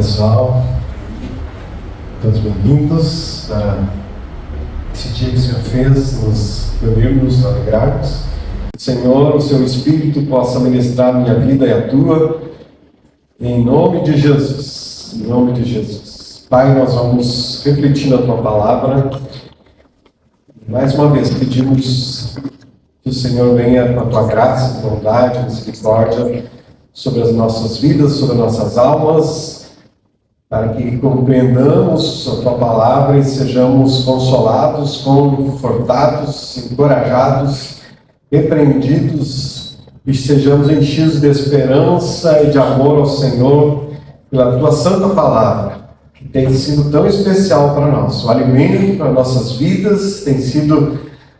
pessoal, todos bem-vindos para esse dia que o Senhor fez, nos reunirmos, nos alegrarmos. Senhor, o Seu Espírito possa ministrar a minha vida e a Tua, em nome de Jesus, em nome de Jesus. Pai, nós vamos refletir na Tua Palavra. Mais uma vez pedimos que o Senhor venha com a Tua graça, bondade, misericórdia sobre as nossas vidas, sobre as nossas almas, para que compreendamos a Tua Palavra e sejamos consolados, confortados, encorajados, repreendidos e sejamos enchidos de esperança e de amor ao Senhor pela Tua Santa Palavra, que tem sido tão especial para nós. O alimento para nossas vidas tem sido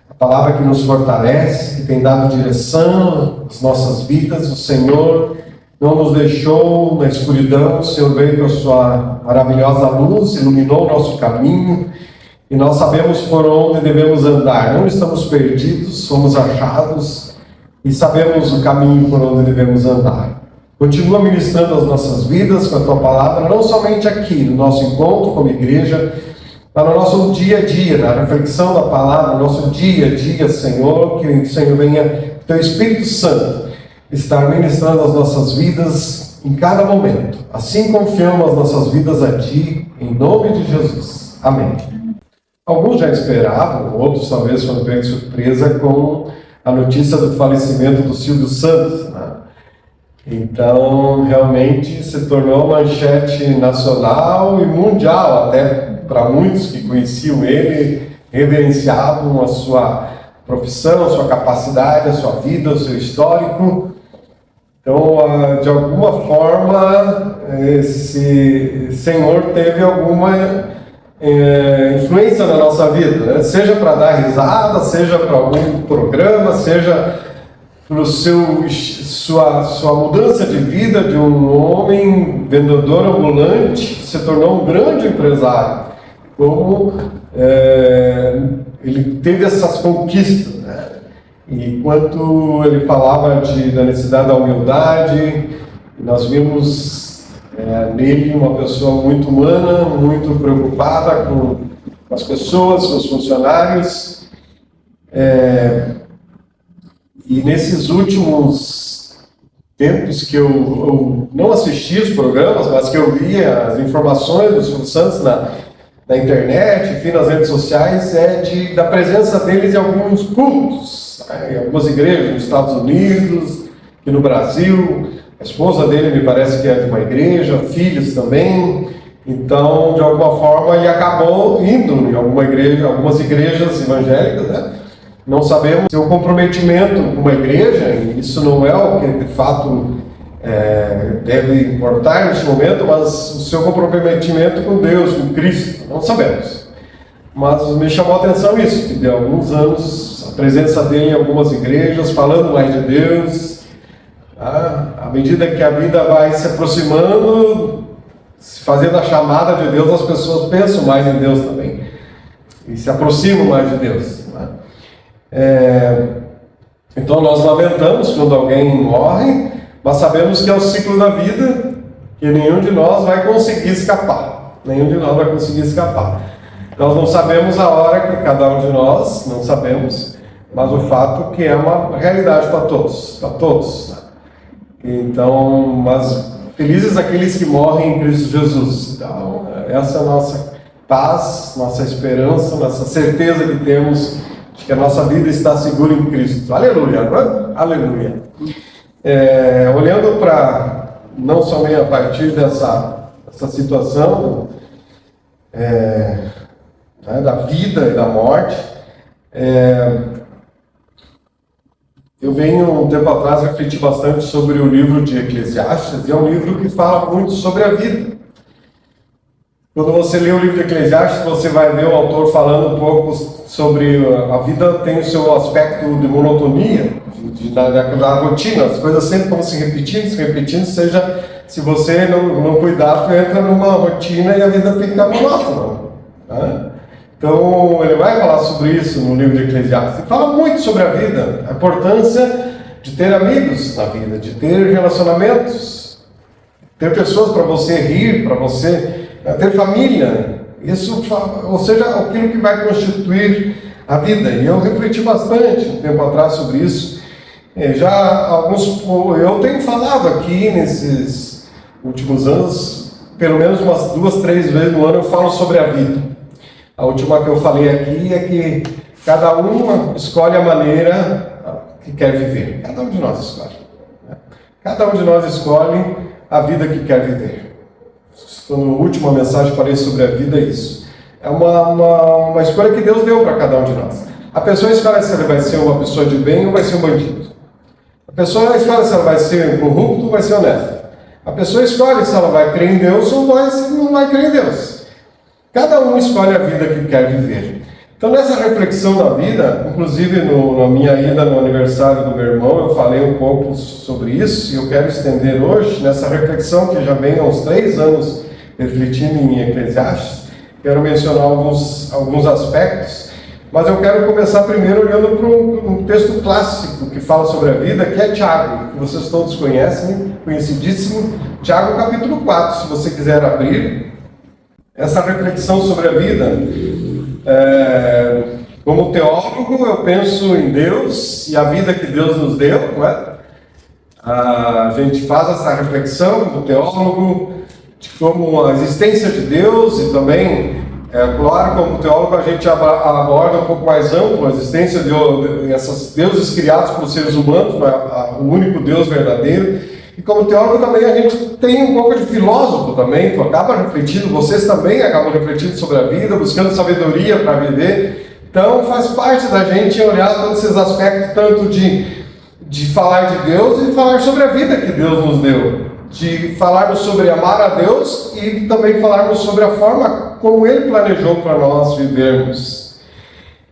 a palavra que nos fortalece, que tem dado direção às nossas vidas. O Senhor não nos deixou na escuridão, o Senhor veio com a Sua maravilhosa luz, iluminou o nosso caminho, e nós sabemos por onde devemos andar. Não estamos perdidos, somos achados, e sabemos o caminho por onde devemos andar. Continua ministrando as nossas vidas com a Tua Palavra, não somente aqui, no nosso encontro como igreja, mas no nosso dia a dia, na reflexão da Palavra, no nosso dia a dia, Senhor, que o Senhor venha, Teu Espírito Santo, estar ministrando as nossas vidas em cada momento. Assim confiamos as nossas vidas a Ti, em nome de Jesus. Amém. Alguns já esperavam, outros talvez foram pegos de surpresa com a notícia do falecimento do Silvio Santos, né? Então, realmente se tornou manchete nacional e mundial, até para muitos que conheciam ele, reverenciavam a sua profissão, a sua capacidade, a sua vida, o seu histórico. Então, de alguma forma, esse senhor teve alguma influência na nossa vida, né? Seja para dar risada, seja para algum programa, seja para sua mudança de vida de um homem vendedor ambulante, se tornou um grande empresário. Como ele teve essas conquistas, né? E enquanto ele falava da necessidade da humildade, nós vimos nele uma pessoa muito humana, muito preocupada com as pessoas, com os funcionários. E nesses últimos tempos que eu não assisti os programas, mas que eu via as informações do Silvio Santos na internet, enfim, nas redes sociais, da presença deles em alguns cultos, em algumas igrejas nos Estados Unidos, aqui no Brasil. A esposa dele me parece que é de uma igreja, filhos também. Então, de alguma forma, ele acabou indo em algumas igrejas evangélicas, né? Não sabemos se o comprometimento com uma igreja, e isso não é o que de fato deve importar neste momento, mas o seu comprometimento com Deus, com Cristo, não sabemos. Mas me chamou a atenção isso, que de alguns anos a presença dele em algumas igrejas, falando mais de Deus, à medida que a vida vai se aproximando, se fazendo a chamada de Deus, as pessoas pensam mais em Deus também, e se aproximam mais de Deus, né? Então nós lamentamos quando alguém morre, mas sabemos que é o ciclo da vida, que nenhum de nós vai conseguir escapar. Nenhum de nós vai conseguir escapar. Nós não sabemos a hora que cada um de nós, não sabemos, mas o fato que é uma realidade para todos. Então, mas felizes aqueles que morrem em Cristo Jesus. Então, essa é a nossa paz, nossa esperança, nossa certeza que temos de que a nossa vida está segura em Cristo. Aleluia, aleluia. Olhando para, não somente a partir dessa situação da vida e da morte, eu venho um tempo atrás refletir bastante sobre o livro de Eclesiastes, e é um livro que fala muito sobre a vida. Quando você lê o livro de Eclesiastes, você vai ver o autor falando um pouco sobre a vida tem o seu aspecto de monotonia, da rotina, as coisas sempre vão se repetindo, seja, se você não cuidar, tu entra numa rotina e a vida fica monótona, né? Então, ele vai falar sobre isso no livro de Eclesiastes. Ele fala muito sobre a vida, a importância de ter amigos na vida, de ter relacionamentos. ter pessoas para você rir, para você ter família. Isso, ou seja, aquilo que vai constituir a vida. E eu refleti bastante um tempo atrás sobre isso. Eu tenho falado aqui nesses últimos anos, pelo menos umas 2, 3 vezes no ano eu falo sobre a vida. A última que eu falei aqui é que cada uma escolhe a maneira que quer viver. Cada um de nós escolhe. Cada um de nós escolhe a vida que quer viver. Quando na última mensagem falei sobre a vida, é isso. É uma escolha que Deus deu para cada um de nós. A pessoa escolhe se ela vai ser uma pessoa de bem ou vai ser um bandido. A pessoa escolhe se ela vai ser corrupto ou vai ser honesta. A pessoa escolhe se ela vai crer em Deus ou não vai crer em Deus. Cada um escolhe a vida que quer viver. Então, nessa reflexão da vida, inclusive na minha ida no aniversário do meu irmão, eu falei um pouco sobre isso, e eu quero estender hoje, nessa reflexão que já vem há uns 3 anos refletindo em Eclesiastes. Quero mencionar alguns aspectos, mas eu quero começar primeiro olhando para um texto clássico que fala sobre a vida, que é Tiago, que vocês todos conhecem, conhecidíssimo, Tiago capítulo 4, se você quiser abrir. Essa reflexão sobre a vida, como teólogo, eu penso em Deus e a vida que Deus nos deu, não é? A gente faz essa reflexão como teólogo, de como a existência de Deus, e também, claro, como teólogo a gente aborda um pouco mais amplo a existência de esses deuses criados por seres humanos, o único Deus verdadeiro. E como teólogo também a gente tem um pouco de filósofo também, tu acaba refletindo, vocês também acabam refletindo sobre a vida, buscando sabedoria para viver. Então faz parte da gente olhar todos esses aspectos, tanto de falar de Deus e falar sobre a vida que Deus nos deu. De falarmos sobre amar a Deus e também falarmos sobre a forma como Ele planejou para nós vivermos.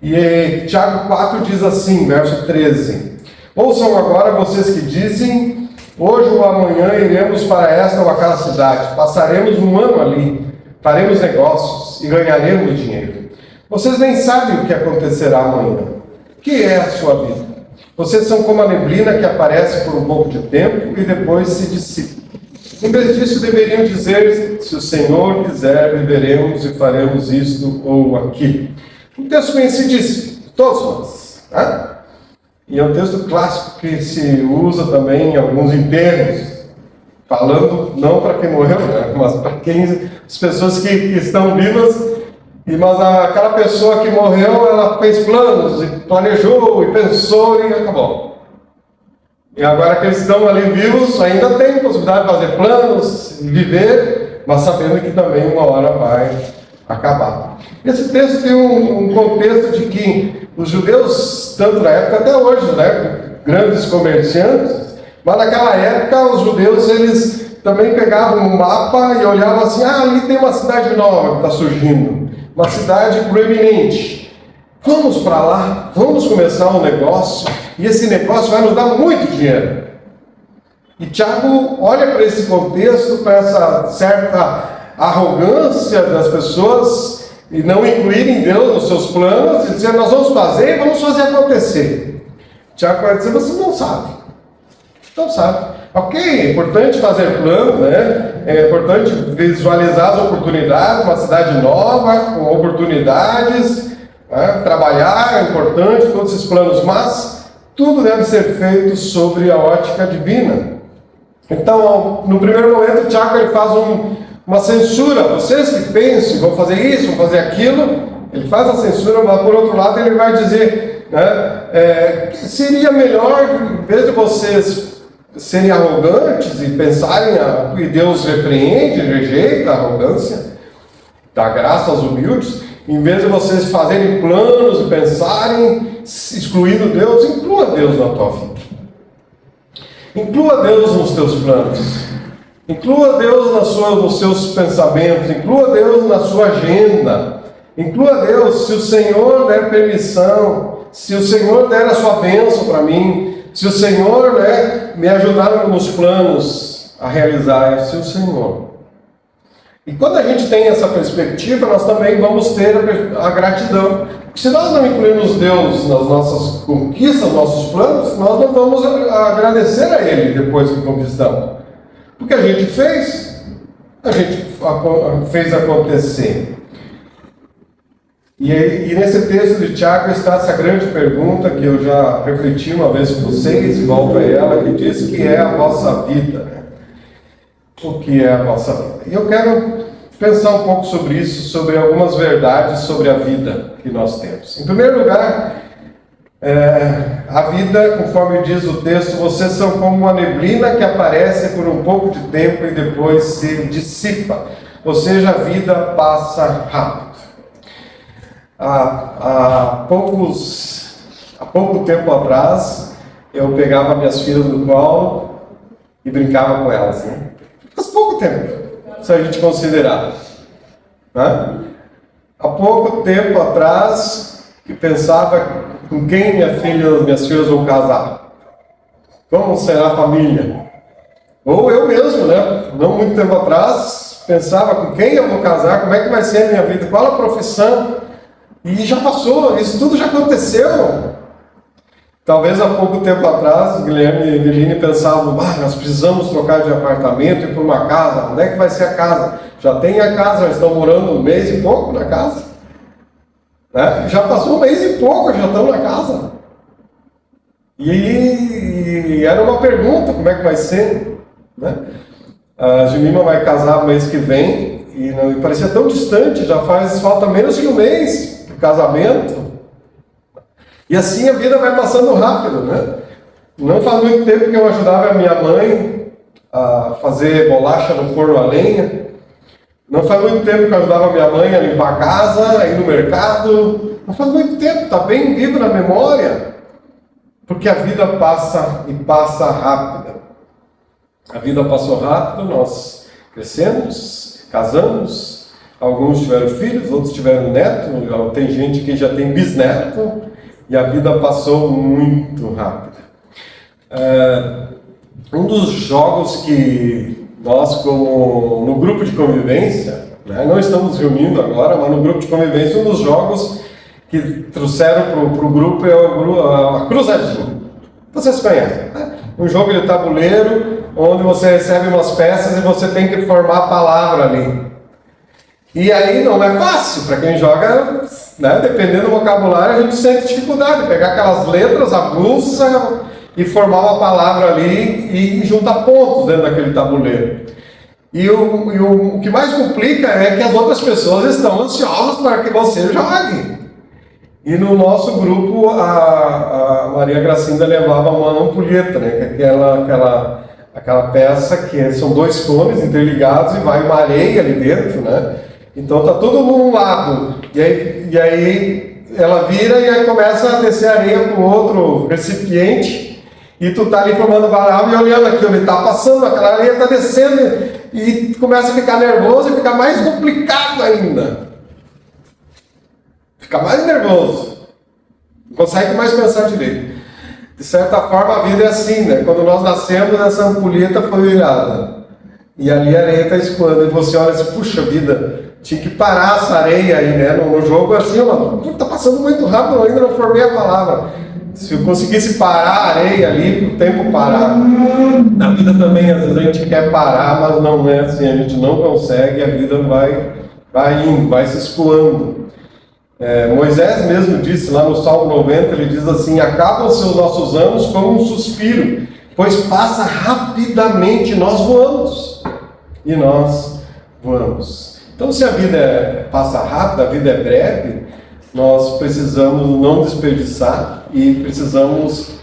E Tiago 4 diz assim, verso 13: Ouçam agora vocês que dizem: hoje ou amanhã iremos para esta ou aquela cidade, passaremos um ano ali, faremos negócios e ganharemos dinheiro. Vocês nem sabem o que acontecerá amanhã. O que é a sua vida? Vocês são como a neblina que aparece por um pouco de tempo e depois se dissipa. Em vez disso, deveriam dizer: se o Senhor quiser, viveremos e faremos isto ou aquilo. Um texto conhecidíssimo, todos nós. Né? E é um texto clássico que se usa também em alguns enterros, falando não para quem morreu, né? Mas para as pessoas que estão vivas. Mas aquela pessoa que morreu, ela fez planos, e planejou, e pensou, e acabou. E agora que eles estão ali vivos, ainda tem possibilidade de fazer planos, viver, mas sabendo que também uma hora vai acabar. Esse texto tem um contexto de que os judeus, tanto na época até hoje, né, grandes comerciantes, mas naquela época os judeus, eles também pegavam um mapa e olhavam assim: ali tem uma cidade nova que está surgindo, uma cidade proeminente. Vamos para lá, vamos começar um negócio, e esse negócio vai nos dar muito dinheiro. E Tiago olha para esse contexto, para essa certa arrogância das pessoas, e não incluírem Deus nos seus planos, e dizer: nós vamos fazer e vamos fazer acontecer. Tiago vai dizer: vocês não sabem. Não sabem. Ok, é importante fazer plano, né? É importante visualizar as oportunidades, uma cidade nova, com oportunidades, né? Trabalhar é importante, todos esses planos, mas tudo deve ser feito sobre a ótica divina. Então, no primeiro momento, Tiago ele faz uma censura. Vocês que pensam, vão fazer isso, vão fazer aquilo, ele faz a censura, mas por outro lado ele vai dizer, né, que seria melhor, em vez de vocês serem arrogantes e pensarem que Deus repreende, rejeita a arrogância, dá graça aos humildes, em vez de vocês fazerem planos e pensarem excluindo Deus, inclua Deus na tua vida. Inclua Deus nos teus planos. Inclua Deus nos seus pensamentos. Inclua Deus na sua agenda. Inclua Deus, se o Senhor der permissão, se o Senhor der a sua bênção para mim, se o Senhor, né, me ajudar nos planos a realizar, se o Senhor. E quando a gente tem essa perspectiva, nós também vamos ter a gratidão. Porque se nós não incluirmos Deus nas nossas conquistas, nos nossos planos, nós não vamos agradecer a Ele depois que conquistamos. Porque a gente fez acontecer. E nesse texto de Tiago está essa grande pergunta que eu já refleti uma vez com vocês, volto a ela, que diz que é a vossa vida. Né? O que é a vossa vida? E eu quero pensar um pouco sobre isso, sobre algumas verdades sobre a vida que nós temos. Em primeiro lugar, a vida, conforme diz o texto, vocês são como uma neblina que aparece por um pouco de tempo e depois se dissipa. Ou seja, a vida passa rápido. Há pouco tempo atrás, eu pegava minhas filhas no colo e brincava com elas, né? Faz pouco tempo, se a gente considerar. Né? Há pouco tempo atrás, que pensava com quem minhas filhas vão casar. Como será a família? Ou eu mesmo, né? Não muito tempo atrás, pensava com quem eu vou casar, como é que vai ser a minha vida, qual a profissão. E já passou, isso tudo já aconteceu. Talvez há pouco tempo atrás, Guilherme e Eveline pensavam, nós precisamos trocar de apartamento e ir para uma casa. Onde é que vai ser a casa? Já tem a casa, já estão morando um mês e pouco na casa. Né? Já passou um mês e pouco, já estão na casa. E era uma pergunta, como é que vai ser? Né? A Jemima vai casar no mês que vem e parecia tão distante, já falta menos que um mês para o casamento. E assim a vida vai passando rápido, né? Não faz muito tempo que eu ajudava a minha mãe a fazer bolacha no forno a lenha. Não faz muito tempo que eu ajudava a minha mãe a limpar a casa, a ir no mercado. Não faz muito tempo, está bem vivo na memória. Porque a vida passa e passa rápida. A vida passou rápido, nós crescemos, casamos, alguns tiveram filhos, outros tiveram neto, tem gente que já tem bisneto, e a vida passou muito rápido. Um dos jogos que nós, como no grupo de convivência, né, não estamos reunindo agora, mas no grupo de convivência, um dos jogos que trouxeram para o grupo é a cruzadinha. Vocês conhecem, né? Um jogo de tabuleiro, onde você recebe umas peças e você tem que formar a palavra ali. E aí não é fácil, para quem joga, né, dependendo do vocabulário, a gente sente dificuldade, pegar aquelas letras, a blusa e formar uma palavra ali e juntar pontos dentro daquele tabuleiro. E o que mais complica é que as outras pessoas estão ansiosas para que você jogue. E no nosso grupo, a Maria Gracinda levava uma ampulheta, né, que é aquela peça que são dois cones interligados e vai uma areia ali dentro, né? Então tá todo num lado, e aí ela vira e aí começa a descer areia para o outro recipiente, e tu tá ali formando baralho e olhando aqui, ele tá passando, aquela areia tá descendo, e começa a ficar nervoso e fica mais complicado ainda. Fica mais nervoso, não consegue mais pensar direito. De certa forma a vida é assim, né? Quando nós nascemos, essa ampulheta foi virada, e ali a areia está escoando, e você olha assim, puxa vida, tinha que parar essa areia aí, né? No jogo assim, mano, tá passando muito rápido, eu ainda não formei a palavra. Se eu conseguisse parar a areia ali, o tempo parar. Na vida também, às vezes a gente quer parar, mas não é assim, a gente não consegue, a vida vai indo, vai se escoando. Moisés mesmo disse lá no Salmo 90, ele diz assim, acabam-se os nossos anos como um suspiro, pois passa rapidamente, nós voamos. E nós voamos. Então, se a vida passa rápido, a vida é breve, nós precisamos não desperdiçar e precisamos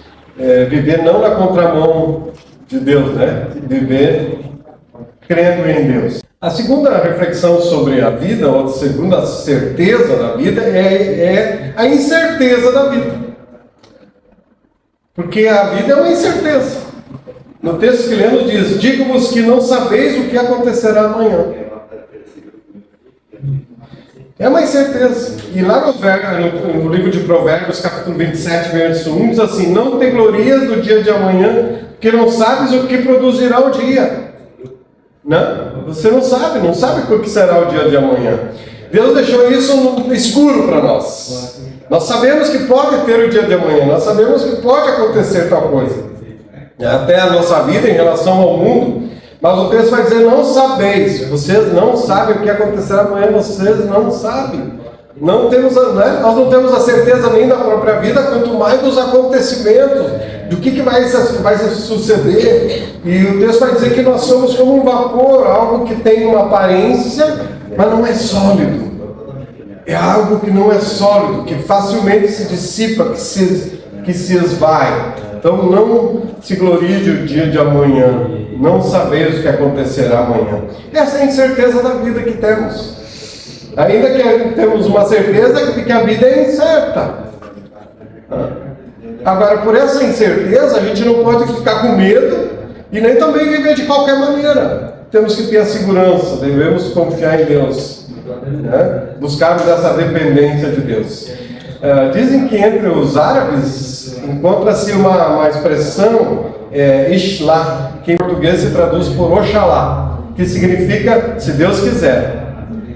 viver não na contramão de Deus, né? Viver crendo em Deus. A segunda reflexão sobre a vida, ou a segunda certeza da vida, é a incerteza da vida. Porque a vida é uma incerteza. No texto que lemos diz, digo-vos que não sabeis o que acontecerá amanhã. É uma incerteza. E lá no livro de Provérbios, capítulo 27, verso 1, diz assim, não te glorias do dia de amanhã, porque não sabes o que produzirá o dia. Não? Você não sabe o que será o dia de amanhã. Deus deixou isso no escuro para nós. Nós sabemos que pode ter o dia de amanhã, nós sabemos que pode acontecer tal coisa. Até a nossa vida em relação ao mundo, Mas o texto vai dizer, não sabeis. Vocês não sabem o que acontecerá amanhã, vocês não sabem. Não temos, né? Nós não temos a certeza nem da própria vida, quanto mais dos acontecimentos, do que vai suceder. E o texto vai dizer que nós somos como um vapor, algo que tem uma aparência, mas não é sólido. É algo que não é sólido, que facilmente se dissipa, que se esvai. Então não se glorie o dia de amanhã, não sabeis o que acontecerá amanhã. Essa é a incerteza da vida que temos. Ainda que temos uma certeza de que a vida é incerta. Agora, por essa incerteza, a gente não pode ficar com medo e nem também viver de qualquer maneira. Temos que ter a segurança, devemos confiar em Deus, né? Buscarmos essa dependência de Deus. Dizem que entre os árabes encontra-se uma expressão, Ishlá, que em português se traduz por Oxalá, que significa se Deus quiser.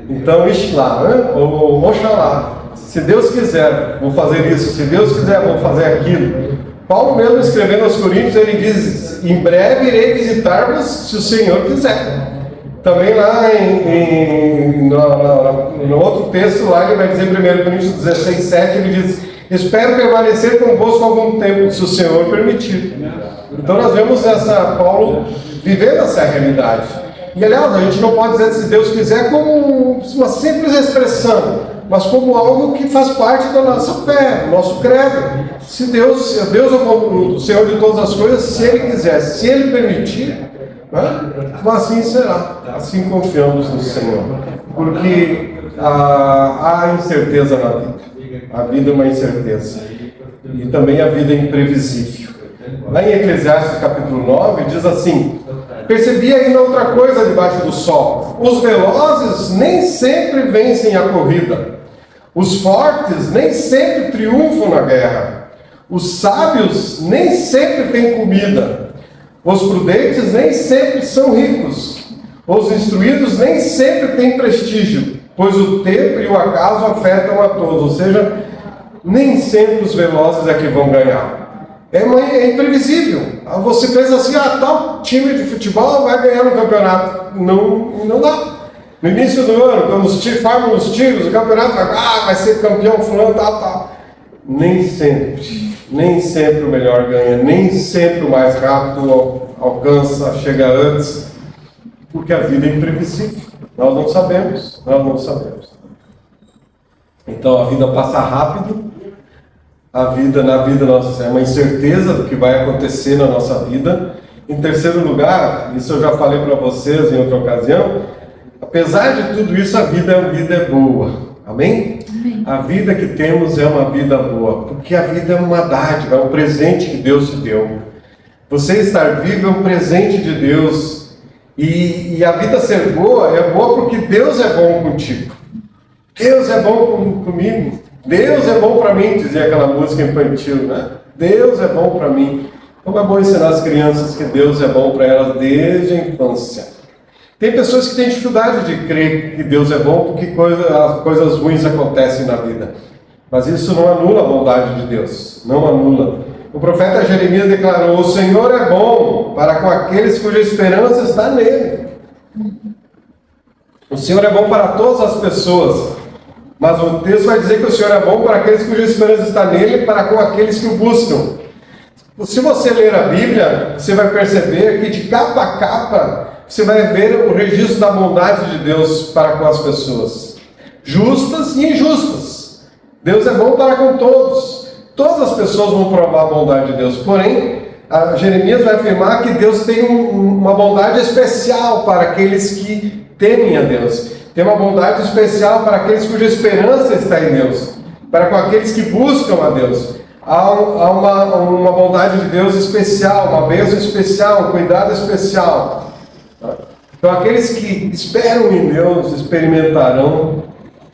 Então, Ishlá, né? Ou Oxalá, se Deus quiser, vou fazer isso, se Deus quiser, vou fazer aquilo. Paulo mesmo escrevendo aos Coríntios, ele diz, em breve irei visitar-vos, se o Senhor quiser. Também lá no outro texto, lá ele vai dizer em 1 Coríntios 16, 7, ele diz, espero permanecer convosco algum tempo, se o Senhor permitir. Então nós vemos Paulo vivendo essa realidade. E aliás, a gente não pode dizer, se Deus quiser, como uma simples expressão, mas como algo que faz parte da nossa fé, do nosso credo. Se Deus é o Senhor de todas as coisas, se Ele quiser, se Ele permitir, né? Assim será. Assim confiamos no Senhor. Porque há incerteza na vida. A vida é uma incerteza. E também a vida é imprevisível. Lá em Eclesiastes capítulo 9 diz assim, percebi ainda outra coisa debaixo do sol. Os velozes nem sempre vencem a corrida. Os fortes nem sempre triunfam na guerra. Os sábios nem sempre têm comida. Os prudentes nem sempre são ricos. Os instruídos nem sempre têm prestígio, pois o tempo e o acaso afetam a todos. Ou seja, nem sempre os velozes é que vão ganhar. É imprevisível. Você pensa assim, tal time de futebol vai ganhar no campeonato. Não dá. No início do ano, quando formam os times, o campeonato vai ser campeão fulano, tal. Nem sempre o melhor ganha, nem sempre o mais rápido alcança, chega antes, porque a vida é imprevisível. Nós não sabemos. Então a vida passa rápido. Na vida nossa é uma incerteza do que vai acontecer na nossa vida. Em terceiro lugar, isso eu já falei para vocês em outra ocasião, apesar de tudo isso, a vida é boa. Amém? Amém? A vida que temos é uma vida boa, porque a vida é uma dádiva, é um presente que Deus te deu. Você estar vivo é um presente de Deus. E a vida ser boa é boa porque Deus é bom contigo. Deus é bom comigo. Deus é bom para mim, dizia aquela música infantil, né? Deus é bom para mim. Como é bom ensinar as crianças que Deus é bom para elas desde a infância. Tem pessoas que têm dificuldade de crer que Deus é bom porque coisas ruins acontecem na vida. Mas isso não anula a bondade de Deus, não anula. O profeta Jeremias declarou, o Senhor é bom para com aqueles cuja esperança está nele. O Senhor é bom para todas as pessoas. Mas o texto vai dizer que o Senhor é bom para aqueles cuja esperança está nele, para com aqueles que o buscam. Se você ler a Bíblia, você vai perceber que de capa a capa, você vai ver o registro da bondade de Deus para com as pessoas. Justas e injustas. Deus é bom para com todos. Todas as pessoas vão provar a bondade de Deus. Porém, Jeremias vai afirmar que Deus tem uma bondade especial para aqueles que temem a Deus. Tem uma bondade especial para aqueles cuja esperança está em Deus, para com aqueles que buscam a Deus. Há uma bondade de Deus especial, uma bênção especial, um cuidado especial. Então aqueles que esperam em Deus experimentarão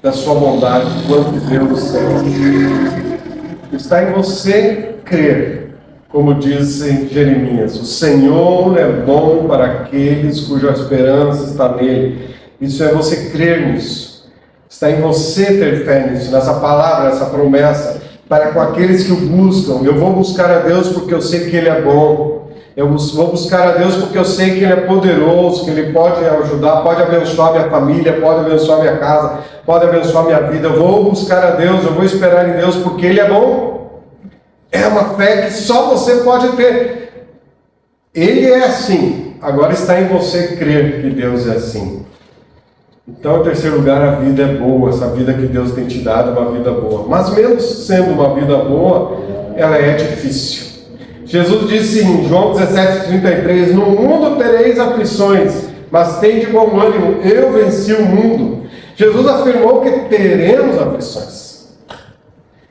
da sua bondade quanto Deus é. Está em você crer, como diz em Jeremias, o Senhor é bom para aqueles cuja esperança está nele. Isso é você crer nisso. Está em você ter fé nisso, nessa palavra, nessa promessa, para com aqueles que o buscam. Eu vou buscar a Deus porque eu sei que Ele é bom. Eu vou buscar a Deus porque eu sei que Ele é poderoso, que Ele pode ajudar, pode abençoar minha família, pode abençoar minha casa, pode abençoar minha vida. Eu vou buscar a Deus, eu vou esperar em Deus porque Ele é bom. É uma fé que só você pode ter. Ele é assim. Agora está em você crer que Deus é assim. Então, em terceiro lugar, a vida é boa. Essa vida que Deus tem te dado é uma vida boa. Mas mesmo sendo uma vida boa, ela é difícil. Jesus disse em João 17:33, no mundo tereis aflições, mas tende bom ânimo, eu venci o mundo. Jesus afirmou que teremos aflições.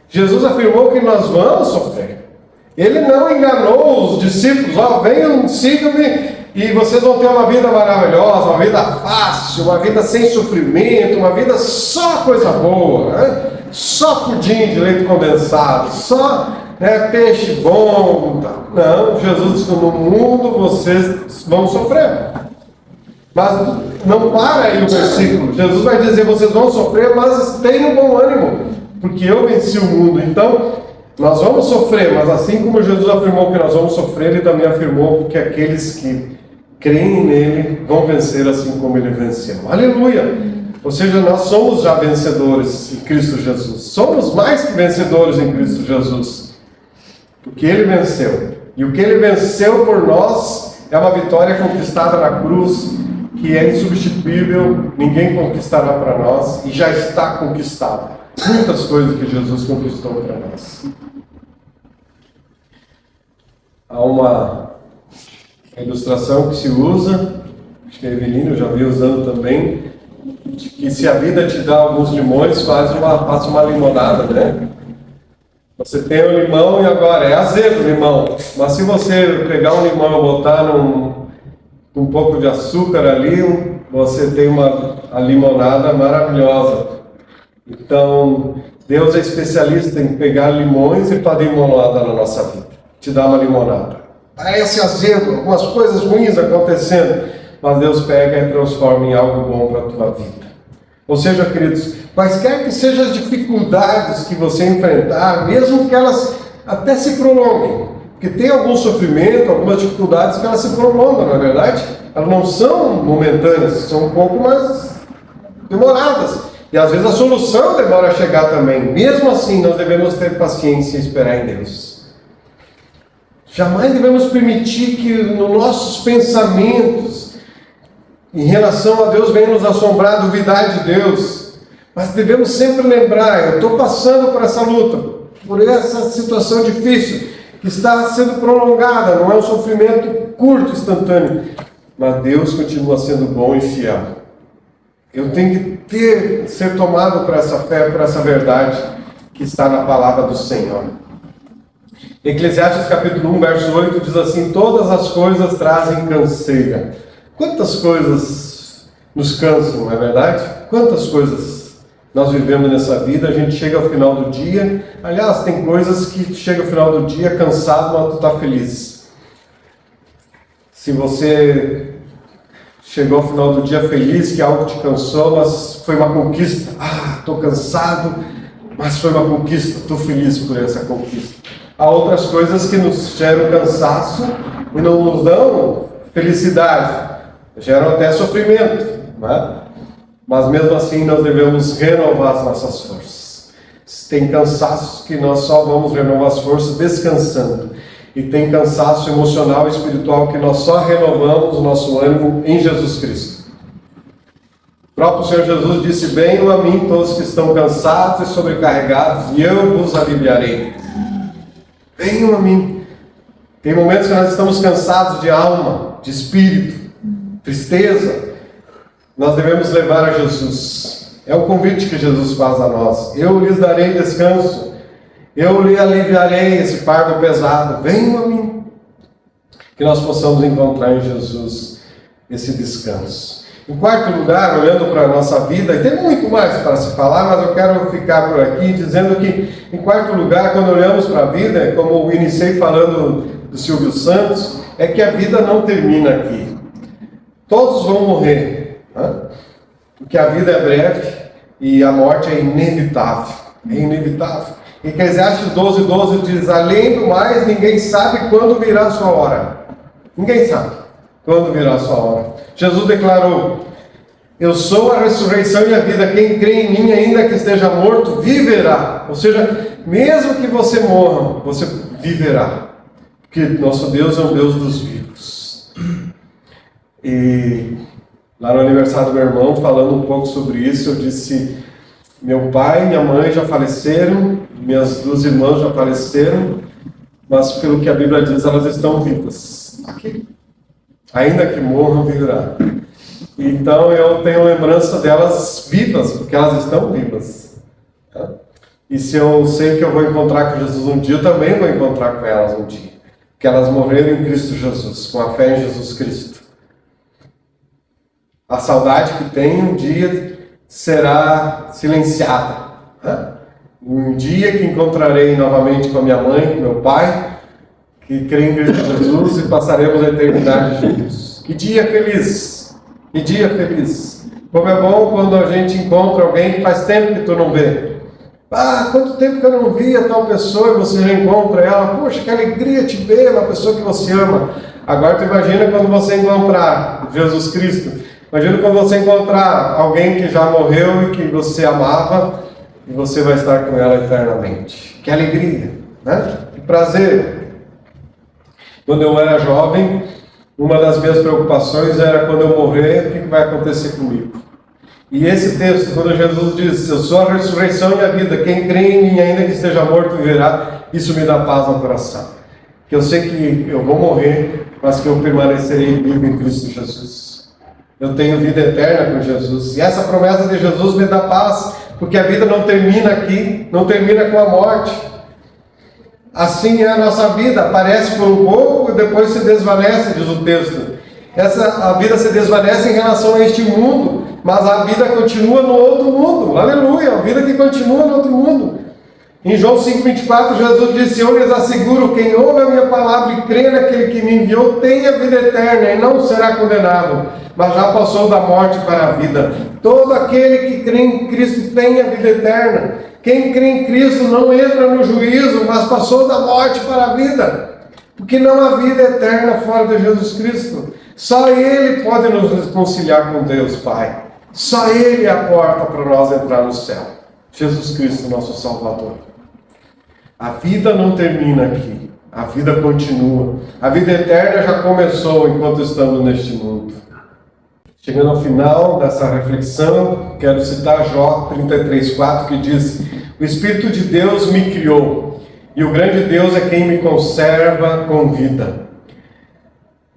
Jesus afirmou que nós vamos sofrer. Ele não enganou os discípulos, venham, sigam-me, e vocês vão ter uma vida maravilhosa, uma vida fácil, uma vida sem sofrimento, uma vida só coisa boa, né? Só pudim de leite condensado, só peixe bom. Não, Jesus disse que no mundo vocês vão sofrer. Mas não para aí o versículo. Jesus vai dizer, vocês vão sofrer, mas tenham bom ânimo, porque eu venci o mundo. Então, nós vamos sofrer, mas assim como Jesus afirmou que nós vamos sofrer, Ele também afirmou que aqueles que creem nele vão vencer assim como Ele venceu. Aleluia! Ou seja, nós somos já vencedores em Cristo Jesus. Somos mais que vencedores em Cristo Jesus. Porque Ele venceu. E o que Ele venceu por nós é uma vitória conquistada na cruz, que é insubstituível, ninguém conquistará para nós, e já está conquistada. Muitas coisas que Jesus conquistou para nós. Há uma ilustração que se usa, acho que a Evelina eu já vi usando também, de que se a vida te dá alguns limões, faça uma limonada, né? Você tem um limão e agora é azedo o limão, mas se você pegar um limão e botar um pouco de açúcar ali, você tem a limonada maravilhosa. Então, Deus é especialista em pegar limões e fazer limonada na nossa vida, te dá uma limonada. Parece azedo, algumas coisas ruins acontecendo, mas Deus pega e transforma em algo bom para a tua vida. Ou seja, queridos, quaisquer que sejam as dificuldades que você enfrentar, mesmo que elas até se prolonguem, porque tem algum sofrimento, algumas dificuldades que elas se prolongam, não é verdade? Elas não são momentâneas, são um pouco mais demoradas. E às vezes a solução demora a chegar também. Mesmo assim, nós devemos ter paciência e esperar em Deus. Jamais devemos permitir que nos nossos pensamentos em relação a Deus venham nos assombrar, duvidar de Deus. Mas devemos sempre lembrar, eu estou passando por essa luta, por essa situação difícil, que está sendo prolongada, não é um sofrimento curto, instantâneo. Mas Deus continua sendo bom e fiel. Eu tenho que ser tomado por essa fé, por essa verdade que está na palavra do Senhor. Eclesiastes capítulo 1, verso 8 diz assim, todas as coisas trazem canseira. Quantas coisas nos cansam, não é verdade? Quantas coisas nós vivemos nessa vida, a gente chega ao final do dia, aliás, tem coisas que chega ao final do dia cansado, mas tu está feliz. Se você chegou ao final do dia feliz, que algo te cansou, mas foi uma conquista. Estou cansado, mas foi uma conquista, estou feliz por essa conquista. Há outras coisas que nos geram cansaço e não nos dão felicidade, geram até sofrimento, né? Mas mesmo assim nós devemos renovar as nossas forças. Tem cansaços que nós só vamos renovar as forças descansando. E tem cansaço emocional e espiritual que nós só renovamos o nosso ânimo em Jesus Cristo. O próprio Senhor Jesus disse, venham a mim todos que estão cansados e sobrecarregados, e eu vos aliviarei. Venham a mim. Tem momentos que nós estamos cansados de alma, de espírito, tristeza. Nós devemos levar a Jesus. É o convite que Jesus faz a nós. Eu lhes darei descanso. Eu lhe aliviarei esse fardo pesado. Venham a mim. Que nós possamos encontrar em Jesus esse descanso. Em quarto lugar, olhando para a nossa vida, e tem muito mais para se falar, mas eu quero ficar por aqui dizendo que, em quarto lugar, quando olhamos para a vida, como eu iniciei falando do Silvio Santos, é que a vida não termina aqui. Todos vão morrer, né? Porque a vida é breve e a morte é inevitável. É inevitável. Eclesiastes 12:12 diz, além do mais, ninguém sabe quando virá a sua hora. Ninguém sabe quando virá a sua hora. Jesus declarou: eu sou a ressurreição e a vida. Quem crê em mim, ainda que esteja morto, viverá. Ou seja, mesmo que você morra, você viverá. Porque nosso Deus é o Deus dos vivos. E lá no aniversário do meu irmão, falando um pouco sobre isso, eu disse: meu pai e minha mãe já faleceram, minhas duas irmãs já faleceram, mas pelo que a Bíblia diz, elas estão vivas. Aqui. Ainda que morram, viverá. Então eu tenho lembrança delas vivas, porque elas estão vivas. E se eu sei que eu vou encontrar com Jesus um dia, eu também vou encontrar com elas um dia. Porque elas morreram em Cristo Jesus, com a fé em Jesus Cristo. A saudade que tenho um dia será silenciada. Um dia que encontrarei novamente com a minha mãe, com meu pai, que crê em Cristo Jesus, e passaremos a eternidade juntos. Que dia feliz! Que dia feliz! Como é bom quando a gente encontra alguém que faz tempo que tu não vê. Ah, quanto tempo que eu não via tal pessoa e você reencontra ela. Poxa, que alegria te ver, uma pessoa que você ama. Agora tu imagina quando você encontrar Jesus Cristo. Imagina quando você encontrar alguém que já morreu e que você amava e você vai estar com ela eternamente. Que alegria, né? Que prazer. Quando eu era jovem, uma das minhas preocupações era quando eu morrer, o que vai acontecer comigo? E esse texto, quando Jesus diz: eu sou a ressurreição e a vida, quem crê em mim, ainda que esteja morto, viverá, isso me dá paz no coração. Que eu sei que eu vou morrer, mas que eu permanecerei vivo em Cristo Jesus. Eu tenho vida eterna com Jesus. E essa promessa de Jesus me dá paz, porque a vida não termina aqui, não termina com a morte. Assim é a nossa vida, aparece por um pouco e depois se desvanece, diz o texto. A vida se desvanece em relação a este mundo, mas a vida continua no outro mundo. Aleluia, a vida que continua no outro mundo. Em João 5,24, Jesus disse: eu lhes asseguro, quem ouve a minha palavra e crê naquele que me enviou, tem a vida eterna e não será condenado, mas já passou da morte para a vida. Todo aquele que crê em Cristo tem a vida eterna. Quem crê em Cristo não entra no juízo, mas passou da morte para a vida. Porque não há vida eterna fora de Jesus Cristo. Só Ele pode nos reconciliar com Deus Pai. Só Ele é a porta para nós entrar no céu. Jesus Cristo, nosso Salvador. A vida não termina aqui. A vida continua. A vida eterna já começou enquanto estamos neste mundo. Chegando ao final dessa reflexão, quero citar Jó 33,4, que diz: o Espírito de Deus me criou, e o grande Deus é quem me conserva com vida.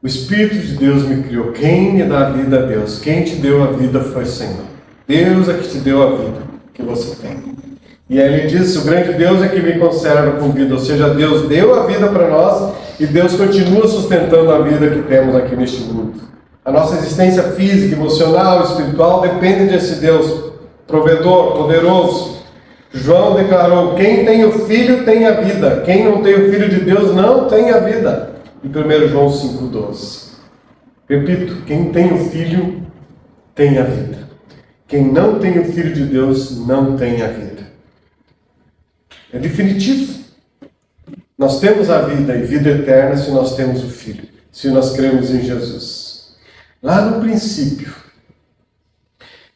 O Espírito de Deus me criou. Quem me dá a vida? Deus. Quem te deu a vida foi o Senhor. Deus é que te deu a vida que você tem. E aí ele diz: o grande Deus é que me conserva com vida. Ou seja, Deus deu a vida para nós e Deus continua sustentando a vida que temos aqui neste mundo. A nossa existência física, emocional, espiritual depende desse Deus provedor, poderoso. João declarou: quem tem o Filho tem a vida. Quem não tem o Filho de Deus não tem a vida. Em 1 João 5,12. Repito, quem tem o Filho tem a vida. Quem não tem o Filho de Deus não tem a vida. É definitivo. Nós temos a vida e vida eterna se nós temos o Filho, se nós cremos em Jesus. Lá no princípio,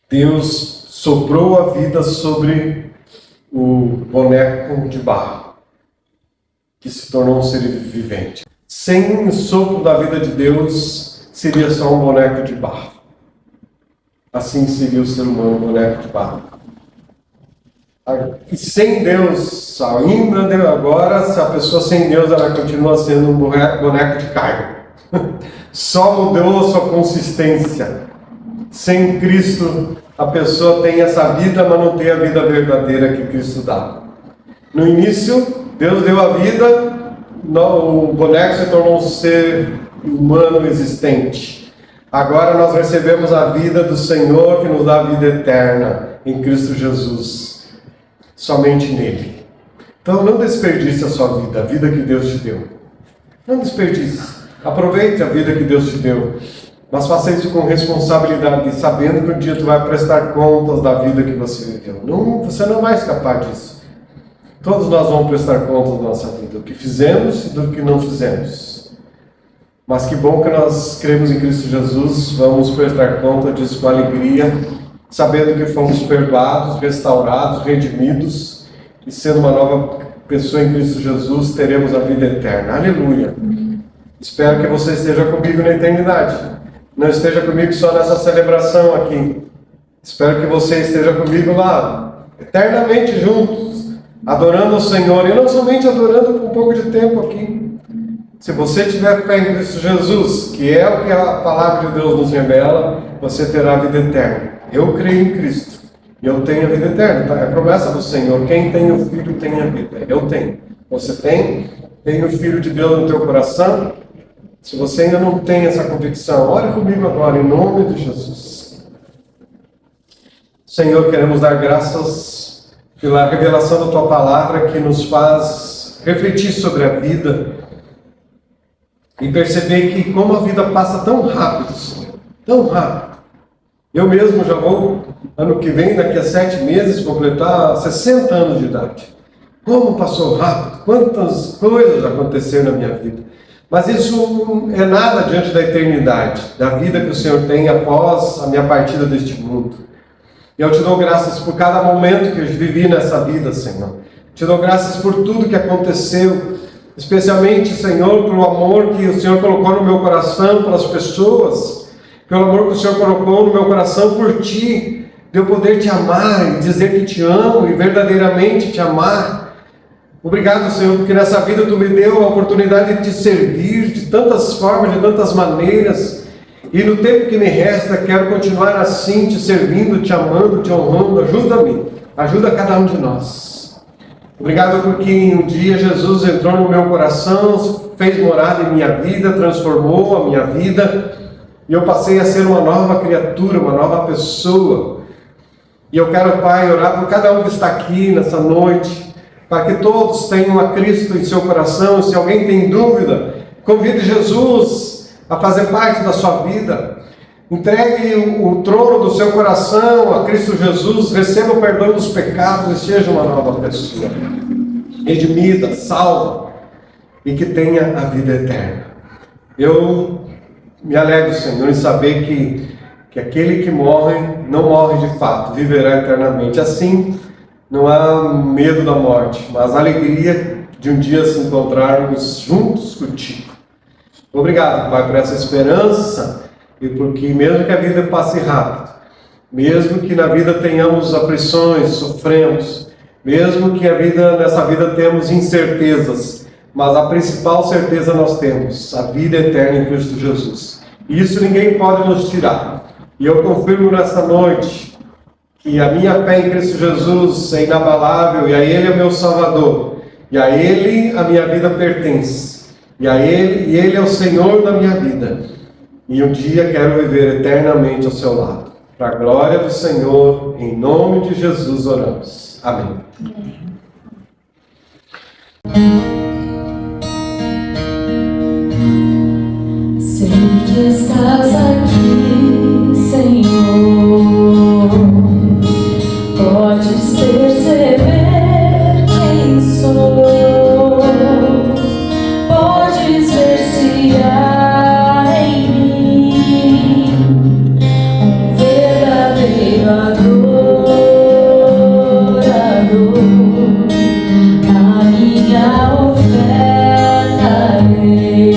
Deus soprou a vida sobre o boneco de barro, que se tornou um ser vivente. Sem o sopro da vida de Deus, seria só um boneco de barro. Assim seria o ser humano, um boneco de barro. E sem Deus, ainda agora, se a pessoa sem Deus, ela continua sendo um boneco de carne. Só mudou a sua consistência. Sem Cristo, a pessoa tem essa vida, mas não tem a vida verdadeira que Cristo dá. No início, Deus deu a vida, o boneco se tornou um ser humano existente. Agora nós recebemos a vida do Senhor, que nos dá a vida eterna em Cristo Jesus. Somente nele. Então não desperdice a sua vida, a vida que Deus te deu. Não desperdice. Aproveite a vida que Deus te deu. Mas faça isso com responsabilidade, sabendo que um dia tu vai prestar contas da vida que você viveu. Você não vai escapar disso. Todos nós vamos prestar contas da nossa vida, do que fizemos e do que não fizemos. Mas que bom que nós cremos em Cristo Jesus, vamos prestar conta disso com alegria, sabendo que fomos perdoados, restaurados, redimidos, e sendo uma nova pessoa em Cristo Jesus, teremos a vida eterna. Aleluia! Espero que você esteja comigo na eternidade. Não esteja comigo só nessa celebração aqui. Espero que você esteja comigo lá, eternamente juntos, adorando o Senhor. E não somente adorando por um pouco de tempo aqui. Se você tiver fé em Cristo Jesus, que é o que a palavra de Deus nos revela, você terá a vida eterna. Eu creio em Cristo. E eu tenho a vida eterna. Tá? É a promessa do Senhor. Quem tem o Filho tem a vida. Eu tenho. Você tem? Tem o Filho de Deus no teu coração? Se você ainda não tem essa convicção, ore comigo agora, em nome de Jesus. Senhor, queremos dar graças pela revelação da Tua Palavra que nos faz refletir sobre a vida e perceber que como a vida passa tão rápido, Senhor, tão rápido. Eu mesmo já vou, ano que vem, daqui a 7 meses, completar 60 anos de idade. Como passou rápido, quantas coisas aconteceram na minha vida. Mas isso é nada diante da eternidade, da vida que o Senhor tem após a minha partida deste mundo. E eu te dou graças por cada momento que eu vivi nessa vida, Senhor. Te dou graças por tudo que aconteceu, especialmente, Senhor, pelo amor que o Senhor colocou no meu coração pelas pessoas, pelo amor que o Senhor colocou no meu coração por Ti, de eu poder Te amar e dizer que Te amo e verdadeiramente Te amar. Obrigado, Senhor, porque nessa vida Tu me deu a oportunidade de Te servir de tantas formas, de tantas maneiras. E no tempo que me resta, quero continuar assim, Te servindo, Te amando, Te honrando. Ajuda-me, ajuda cada um de nós. Obrigado porque um dia Jesus entrou no meu coração, fez morada em minha vida, transformou a minha vida. E eu passei a ser uma nova criatura, uma nova pessoa. E eu quero, Pai, orar por cada um que está aqui nessa noite, para que todos tenham a Cristo em seu coração. Se alguém tem dúvida, convide Jesus a fazer parte da sua vida. Entregue o trono do seu coração a Cristo Jesus, receba o perdão dos pecados e seja uma nova pessoa, redimida, salva, e que tenha a vida eterna. Eu me alegro, Senhor, em saber que aquele que morre, não morre de fato, viverá eternamente. Assim, não há medo da morte, mas a alegria de um dia se encontrarmos juntos contigo. Obrigado, Pai, por essa esperança e porque mesmo que a vida passe rápido, mesmo que na vida tenhamos aflições, sofremos, mesmo que nessa vida temos incertezas, mas a principal certeza nós temos, a vida eterna em Cristo Jesus. E isso ninguém pode nos tirar. E eu confirmo nessa noite que a minha fé em Cristo Jesus é inabalável, e a Ele é meu Salvador, e a Ele a minha vida pertence, e Ele é o Senhor da minha vida, e um dia quero viver eternamente ao seu lado. Para a glória do Senhor, em nome de Jesus oramos. Amém. Sei que estás aqui, Senhor. Podes perceber quem sou. Podes ver se há em mim um verdadeiro adorador. A minha oferta é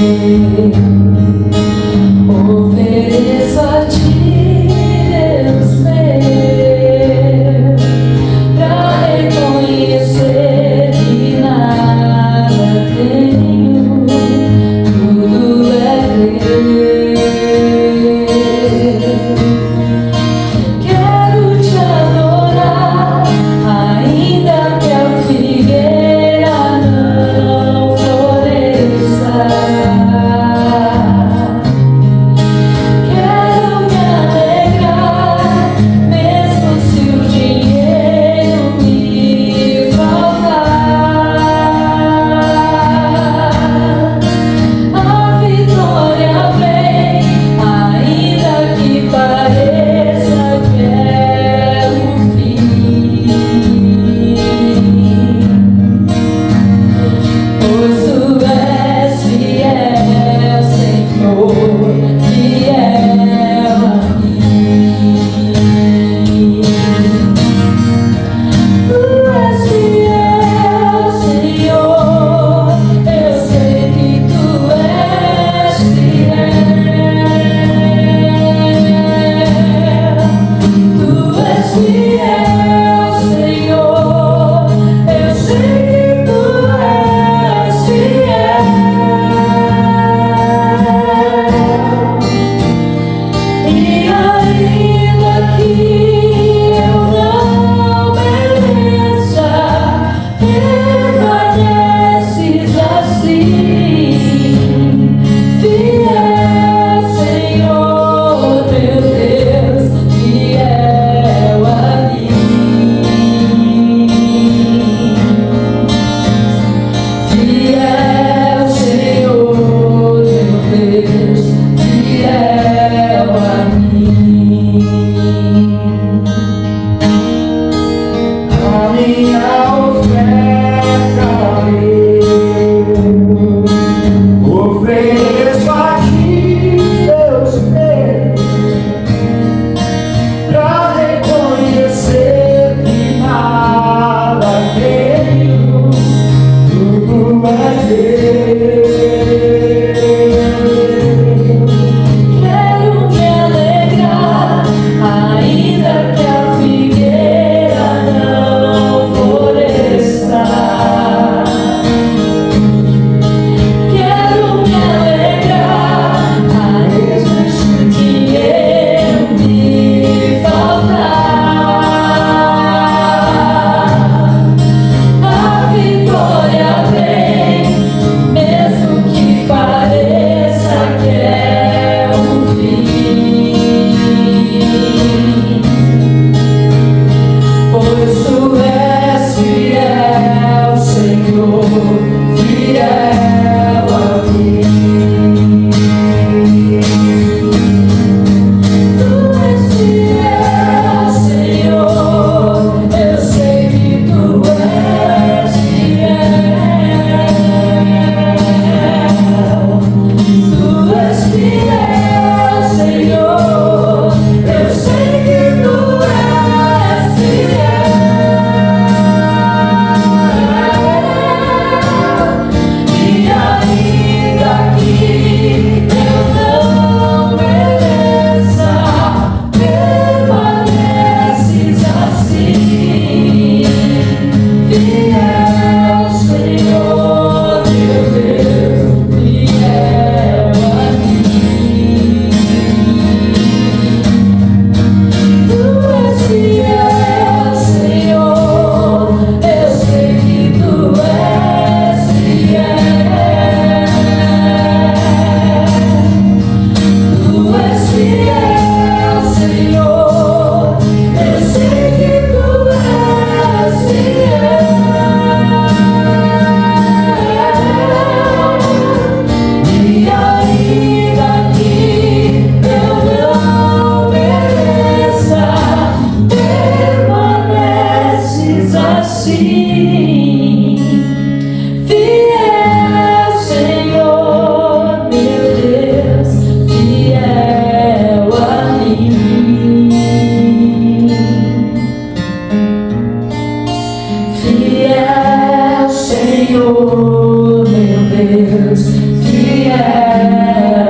Senhor, meu Deus, fiel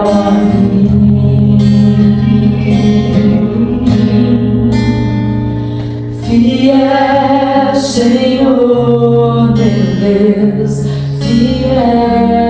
a mim. Fiel, Senhor, meu Deus, fiel.